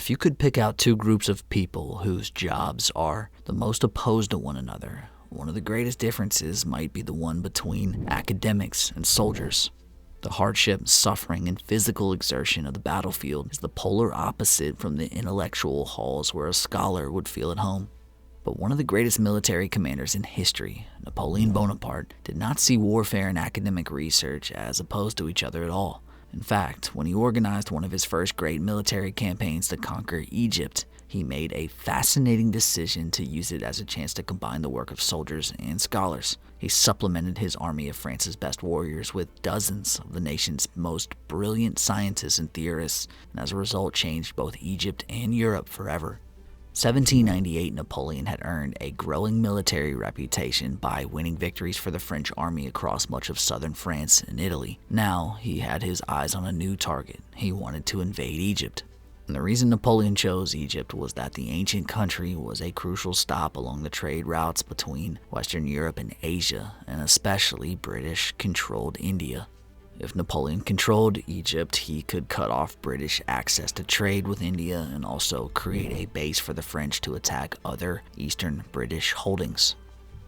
If you could pick out two groups of people whose jobs are the most opposed to one another, one of the greatest differences might be the one between academics and soldiers. The hardship, suffering, and physical exertion of the battlefield is the polar opposite from the intellectual halls where a scholar would feel at home. But one of the greatest military commanders in history, Napoleon Bonaparte, did not see warfare and academic research as opposed to each other at all. In fact, when he organized one of his first great military campaigns to conquer Egypt, he made a fascinating decision to use it as a chance to combine the work of soldiers and scholars. He supplemented his army of France's best warriors with dozens of the nation's most brilliant scientists and theorists, and as a result changed both Egypt and Europe forever. 1798, Napoleon had earned a growing military reputation by winning victories for the French army across much of southern France and Italy. Now, he had his eyes on a new target. He wanted to invade Egypt. And the reason Napoleon chose Egypt was that the ancient country was a crucial stop along the trade routes between Western Europe and Asia, and especially British-controlled India. If Napoleon controlled Egypt, he could cut off British access to trade with India and also create a base for the French to attack other eastern British holdings.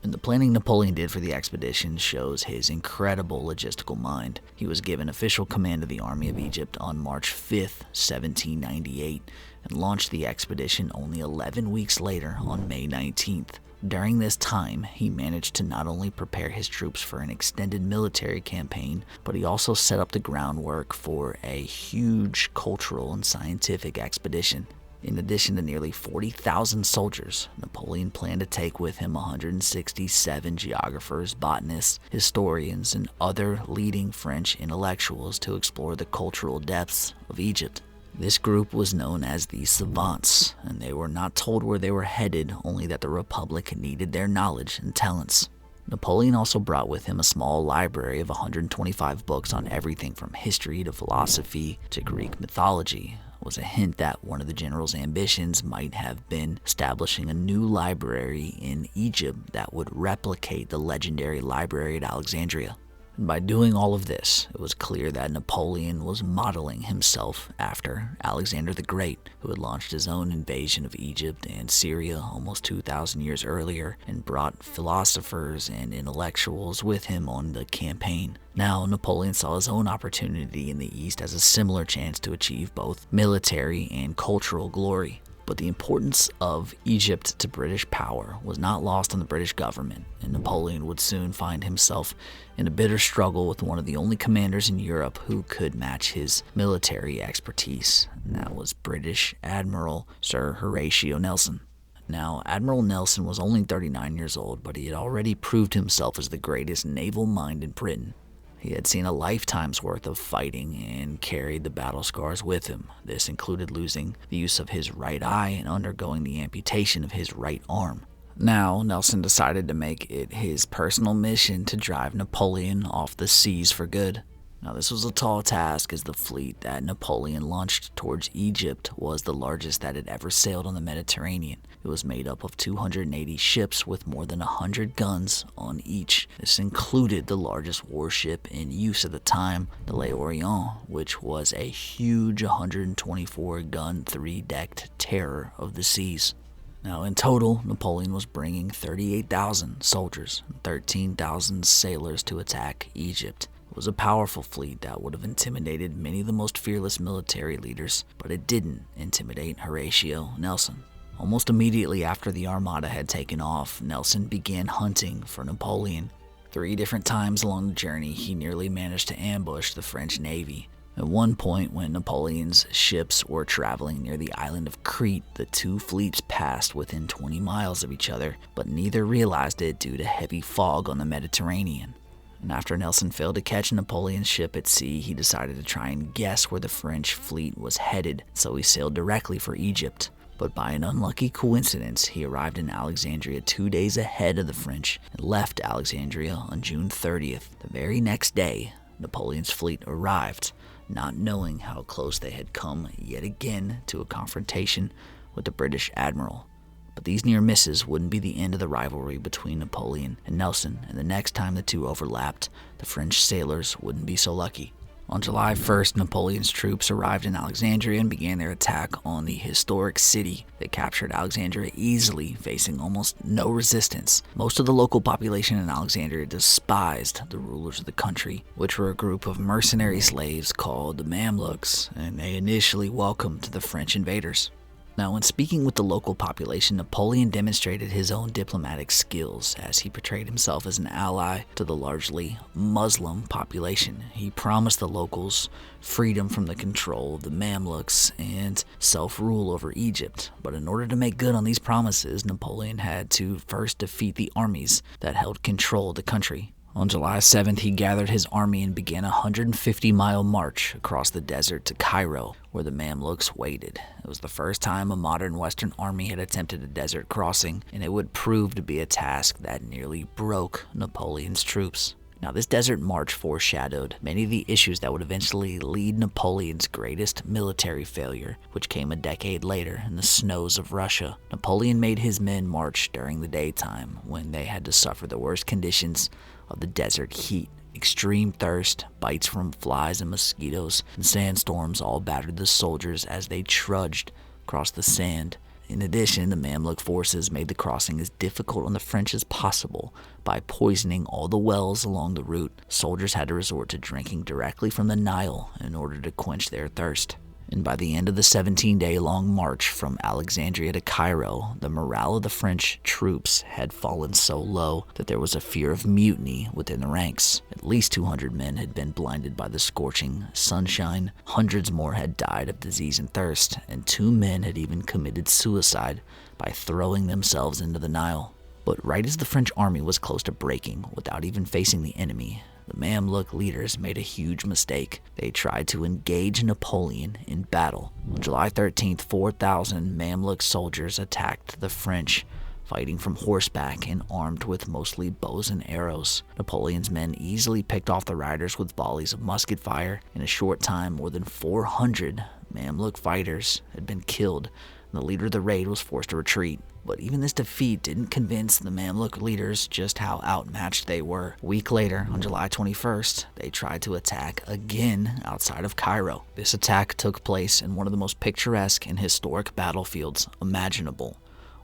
And the planning Napoleon did for the expedition shows his incredible logistical mind. He was given official command of the Army of Egypt on March 5th, 1798, and launched the expedition only 11 weeks later on May 19th. During this time, he managed to not only prepare his troops for an extended military campaign, but he also set up the groundwork for a huge cultural and scientific expedition. In addition to nearly 40,000 soldiers, Napoleon planned to take with him 167 geographers, botanists, historians, and other leading French intellectuals to explore the cultural depths of Egypt. This group was known as the Savants, and they were not told where they were headed, only that the Republic needed their knowledge and talents. Napoleon also brought with him a small library of 125 books on everything from history to philosophy to Greek mythology. It was a hint that one of the general's ambitions might have been establishing a new library in Egypt that would replicate the legendary library at Alexandria. And by doing all of this, it was clear that Napoleon was modeling himself after Alexander the Great, who had launched his own invasion of Egypt and Syria almost 2,000 years earlier and brought philosophers and intellectuals with him on the campaign. Now, Napoleon saw his own opportunity in the East as a similar chance to achieve both military and cultural glory. But the importance of Egypt to British power was not lost on the British government, and Napoleon would soon find himself in a bitter struggle with one of the only commanders in Europe who could match his military expertise, and that was British Admiral Sir Horatio Nelson. Now, Admiral Nelson was only 39 years old, but he had already proved himself as the greatest naval mind in Britain. He had seen a lifetime's worth of fighting and carried the battle scars with him. This included losing the use of his right eye and undergoing the amputation of his right arm. Now, Nelson decided to make it his personal mission to drive Napoleon off the seas for good. Now, this was a tall task, as the fleet that Napoleon launched towards Egypt was the largest that had ever sailed on the Mediterranean. It was made up of 280 ships with more than 100 guns on each. This included the largest warship in use at the time, the L'Orient, which was a huge 124-gun, three-decked terror of the seas. Now, in total, Napoleon was bringing 38,000 soldiers and 13,000 sailors to attack Egypt. It was a powerful fleet that would have intimidated many of the most fearless military leaders, but it didn't intimidate Horatio Nelson. Almost immediately after the Armada had taken off, Nelson began hunting for Napoleon. 3 different times along the journey, he nearly managed to ambush the French Navy. At one point, when Napoleon's ships were traveling near the island of Crete, the two fleets passed within 20 miles of each other, but neither realized it due to heavy fog on the Mediterranean. And after Nelson failed to catch Napoleon's ship at sea, he decided to try and guess where the French fleet was headed, so he sailed directly for Egypt. But by an unlucky coincidence, he arrived in Alexandria 2 days ahead of the French and left Alexandria on June 30th. The very next day, Napoleon's fleet arrived, not knowing how close they had come yet again to a confrontation with the British admiral. But these near misses wouldn't be the end of the rivalry between Napoleon and Nelson, and the next time the two overlapped, the French sailors wouldn't be so lucky. On July 1st, Napoleon's troops arrived in Alexandria and began their attack on the historic city. They captured Alexandria easily, facing almost no resistance. Most of the local population in Alexandria despised the rulers of the country, which were a group of mercenary slaves called the Mamluks, and they initially welcomed the French invaders. Now, when speaking with the local population, Napoleon demonstrated his own diplomatic skills as he portrayed himself as an ally to the largely Muslim population. He promised the locals freedom from the control of the Mamluks and self-rule over Egypt. But in order to make good on these promises, Napoleon had to first defeat the armies that held control of the country. On July 7th, he gathered his army and began a 150-mile march across the desert to Cairo, where the Mamluks waited. It was the first time a modern Western army had attempted a desert crossing, and it would prove to be a task that nearly broke Napoleon's troops. Now, this desert march foreshadowed many of the issues that would eventually lead Napoleon's greatest military failure, which came a decade later in the snows of Russia. Napoleon made his men march during the daytime, when they had to suffer the worst conditions of the desert heat. Extreme thirst, bites from flies and mosquitoes, and sandstorms all battered the soldiers as they trudged across the sand. In addition, the Mamluk forces made the crossing as difficult on the French as possible by poisoning all the wells along the route. Soldiers had to resort to drinking directly from the Nile in order to quench their thirst. And by the end of the 17-day-long march from Alexandria to Cairo, the morale of the French troops had fallen so low that there was a fear of mutiny within the ranks. At least 200 men had been blinded by the scorching sunshine, hundreds more had died of disease and thirst, and 2 men had even committed suicide by throwing themselves into the Nile. But right as the French army was close to breaking without even facing the enemy, the Mamluk leaders made a huge mistake. They tried to engage Napoleon in battle. On July 13th, 4,000 Mamluk soldiers attacked the French, fighting from horseback and armed with mostly bows and arrows. Napoleon's men easily picked off the riders with volleys of musket fire. In a short time, more than 400 Mamluk fighters had been killed, and the leader of the raid was forced to retreat. But even this defeat didn't convince the Mamluk leaders just how outmatched they were. A week later, on July 21st, they tried to attack again outside of Cairo. This attack took place in one of the most picturesque and historic battlefields imaginable,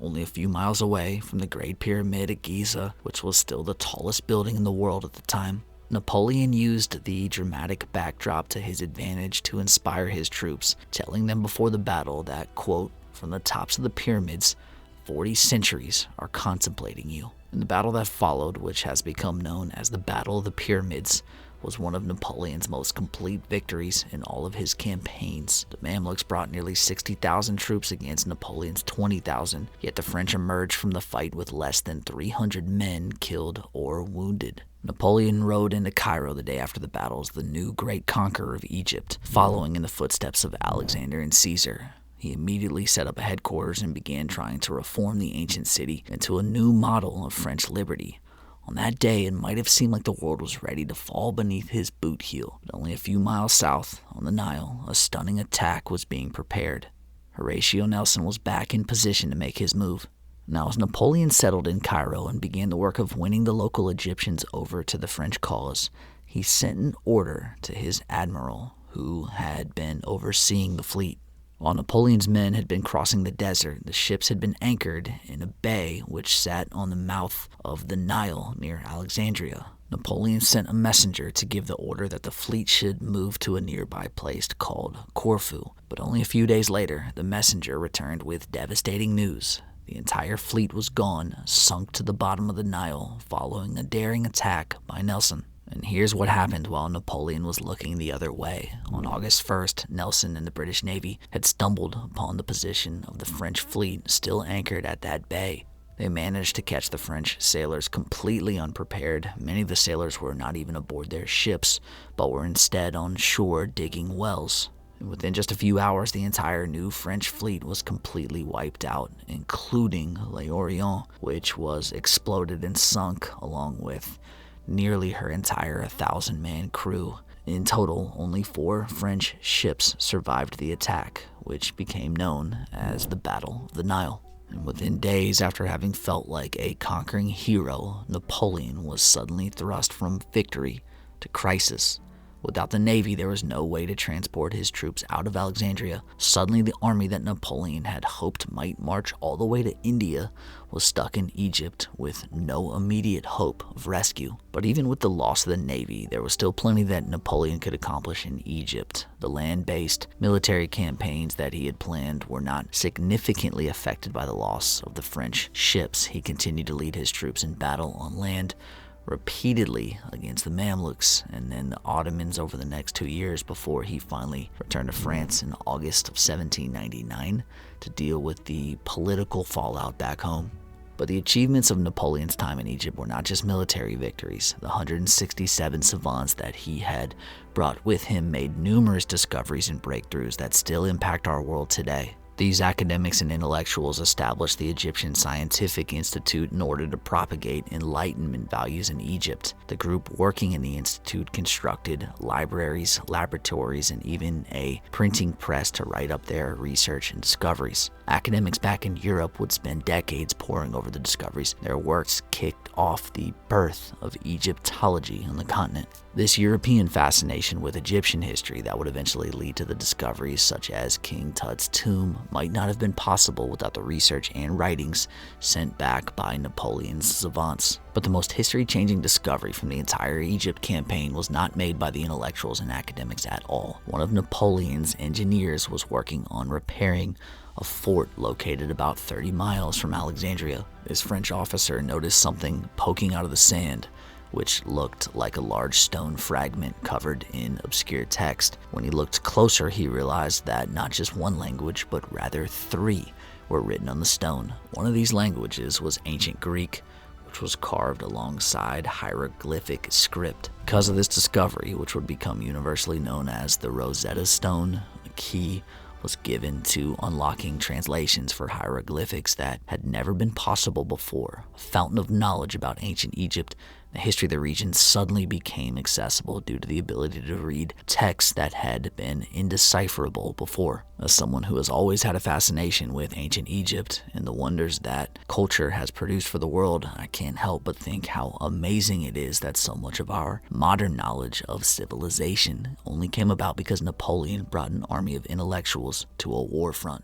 only a few miles away from the Great Pyramid at Giza, which was still the tallest building in the world at the time. Napoleon used the dramatic backdrop to his advantage to inspire his troops, telling them before the battle that, quote, "From the tops of the pyramids, 40 centuries are contemplating you." And the battle that followed, which has become known as the Battle of the Pyramids, was one of Napoleon's most complete victories in all of his campaigns. The Mamluks brought nearly 60,000 troops against Napoleon's 20,000, yet the French emerged from the fight with less than 300 men killed or wounded. Napoleon rode into Cairo the day after the battle as the new great conqueror of Egypt, following in the footsteps of Alexander and Caesar. He immediately set up a headquarters and began trying to reform the ancient city into a new model of French liberty. On that day, it might have seemed like the world was ready to fall beneath his boot heel, but only a few miles south, on the Nile, a stunning attack was being prepared. Horatio Nelson was back in position to make his move. Now, as Napoleon settled in Cairo and began the work of winning the local Egyptians over to the French cause, he sent an order to his admiral, who had been overseeing the fleet. While Napoleon's men had been crossing the desert, the ships had been anchored in a bay which sat on the mouth of the Nile near Alexandria. Napoleon sent a messenger to give the order that the fleet should move to a nearby place called Corfu. But only a few days later, the messenger returned with devastating news. The entire fleet was gone, sunk to the bottom of the Nile, following a daring attack by Nelson. And here's what happened while Napoleon was looking the other way. On August 1st, Nelson and the British Navy had stumbled upon the position of the French fleet still anchored at that bay. They managed to catch the French sailors completely unprepared. Many of the sailors were not even aboard their ships, but were instead on shore digging wells. And within just a few hours, the entire new French fleet was completely wiped out, including L'Orient, which was exploded and sunk along with nearly her entire 1,000-man crew. In total, only 4 French ships survived the attack, which became known as the Battle of the Nile. And within days after having felt like a conquering hero, Napoleon was suddenly thrust from victory to crisis. Without the navy, there was no way to transport his troops out of Alexandria. Suddenly, the army that Napoleon had hoped might march all the way to India was stuck in Egypt with no immediate hope of rescue. But even with the loss of the navy, there was still plenty that Napoleon could accomplish in Egypt. The land-based military campaigns that he had planned were not significantly affected by the loss of the French ships. He continued to lead his troops in battle on land, repeatedly against the Mamluks and then the Ottomans over the next 2 years before he finally returned to France in August of 1799 to deal with the political fallout back home. But the achievements of Napoleon's time in Egypt were not just military victories. The 167 savants that he had brought with him made numerous discoveries and breakthroughs that still impact our world today. These academics and intellectuals established the Egyptian Scientific Institute in order to propagate Enlightenment values in Egypt. The group working in the institute constructed libraries, laboratories, and even a printing press to write up their research and discoveries. Academics back in Europe would spend decades poring over the discoveries. Their works kicked off the birth of Egyptology on the continent. This European fascination with Egyptian history that would eventually lead to the discoveries such as King Tut's tomb might not have been possible without the research and writings sent back by Napoleon's savants. But the most history-changing discovery from the entire Egypt campaign was not made by the intellectuals and academics at all. One of Napoleon's engineers was working on repairing a fort located about 30 miles from Alexandria. This French officer noticed something poking out of the sand, which looked like a large stone fragment covered in obscure text. When he looked closer, he realized that not just one language, but rather 3 were written on the stone. One of these languages was ancient Greek, which was carved alongside hieroglyphic script. Because of this discovery, which would become universally known as the Rosetta Stone, a key was given to unlocking translations for hieroglyphics that had never been possible before. A fountain of knowledge about ancient Egypt, the history of the region suddenly became accessible due to the ability to read texts that had been indecipherable before. As someone who has always had a fascination with ancient Egypt and the wonders that culture has produced for the world, I can't help but think how amazing it is that so much of our modern knowledge of civilization only came about because Napoleon brought an army of intellectuals to a war front.